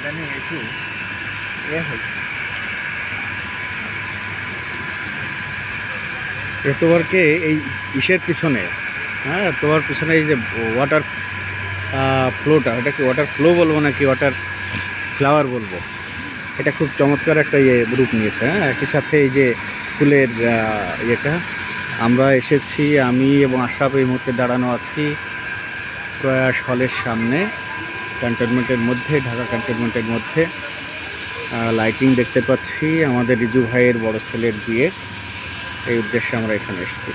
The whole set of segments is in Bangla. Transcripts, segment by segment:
ইদানিং একটু হয়েছে। এতবারকে এই ইসের পিছনে, হ্যাঁ তোমার পিছনে এই যে ওয়াটার ফ্লোটা, এটা কি ওয়াটার ফ্লো বলবো নাকি ওয়াটার ফ্লাওয়ার বলবো, এটা খুব চমৎকার একটা রূপ নিয়েছে। হ্যাঁ, একই সাথে এই যে ফুলের ইয়েটা, আমরা এসেছি, আমি এবং আশরাফ এই মুহূর্তে দাঁড়ানো আছি প্রয়াস হলের সামনে, ক্যান্টনমেন্টের মধ্যে, ঢাকা ক্যান্টনমেন্টের মধ্যে। লাইটিং দেখতে পাচ্ছি, আমাদের রিজু ভাইয়ের বড় ছেলের বিয়ে, এই উদ্দেশ্যে আমরা এখানে এসেছি।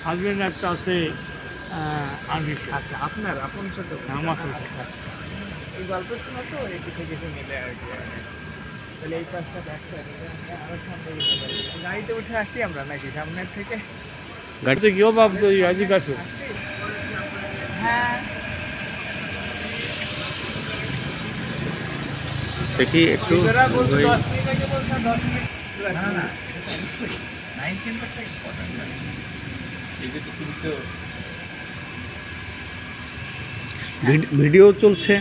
হাজবেন্ড একটা আছে আর্মি। আচ্ছা, আপনার আপন ছোট? আমার আচ্ছা, এই গল্প শোনা তো একটু থেকে মিলে আর কি। তাহলে এই পাশটা আরো সামনে গাড়িতে উঠে আসি আমরা নাকি সামনের থেকে? গাড়িতে গিয়েও বাপ তো আজিক আছে। হ্যাঁ, দেখি একটু বলছে 10 মিনিট আগে, বলছে 10 মিনিট। না না, অবশ্যই 9-10টা ইম্পর্টেন্ট। এই যে কিন্তু ভিডিও চলছে,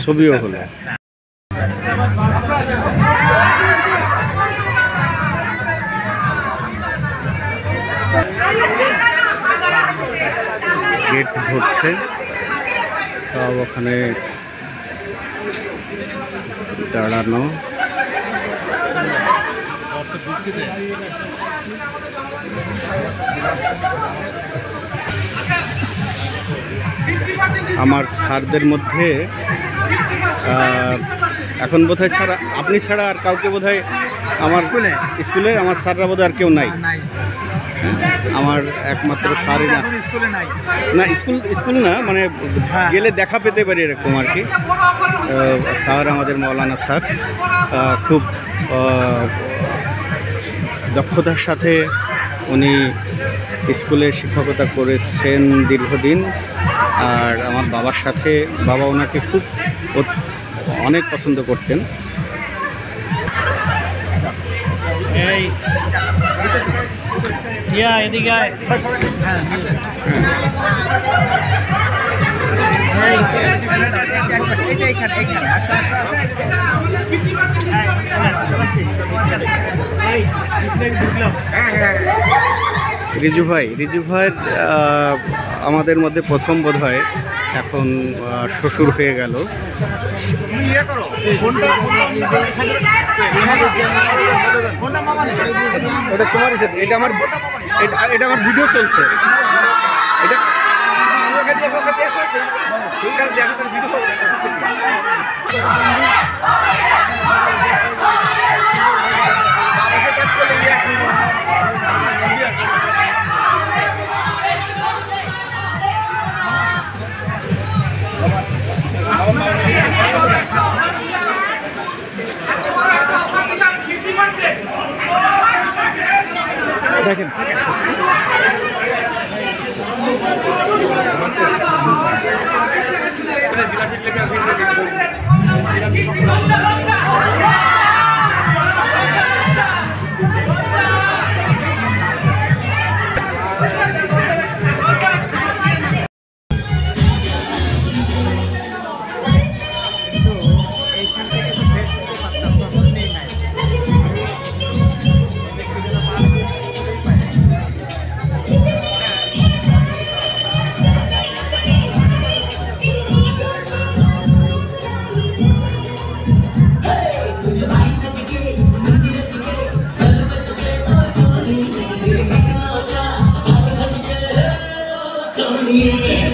ছবিও হলো। গেট ধরছে, সব ওখানে দাঁড়ানো। আমার স্যারদের মধ্যে এখন বোধহয় ছাড়া, আপনি ছাড়া আর কাউকে বোধহয় আমার স্কুলে আমার স্যাররা বোধহয় আর কেউ নাই। আমার একমাত্র স্যারই না, না স্কুল না, মানে গেলে দেখা পেতে পারি এরকম আর কি। স্যার আমাদের মৌলানা স্যার খুব দক্ষতার সাথে উনি স্কুলে শিক্ষকতা করেছেন দীর্ঘদিন। আর আমার বাবার সাথে, বাবা ওনাকে খুব অনেক পছন্দ করতেন। এই এদিকে রিজু ভাইয়ের আমাদের মধ্যে প্রথম বোধ হয় এখন শ্বশুর হয়ে গেল। ওটা তোমারই সাথে, এটা আমার ভিডিও চলছে। এটা দেখেন Yeah.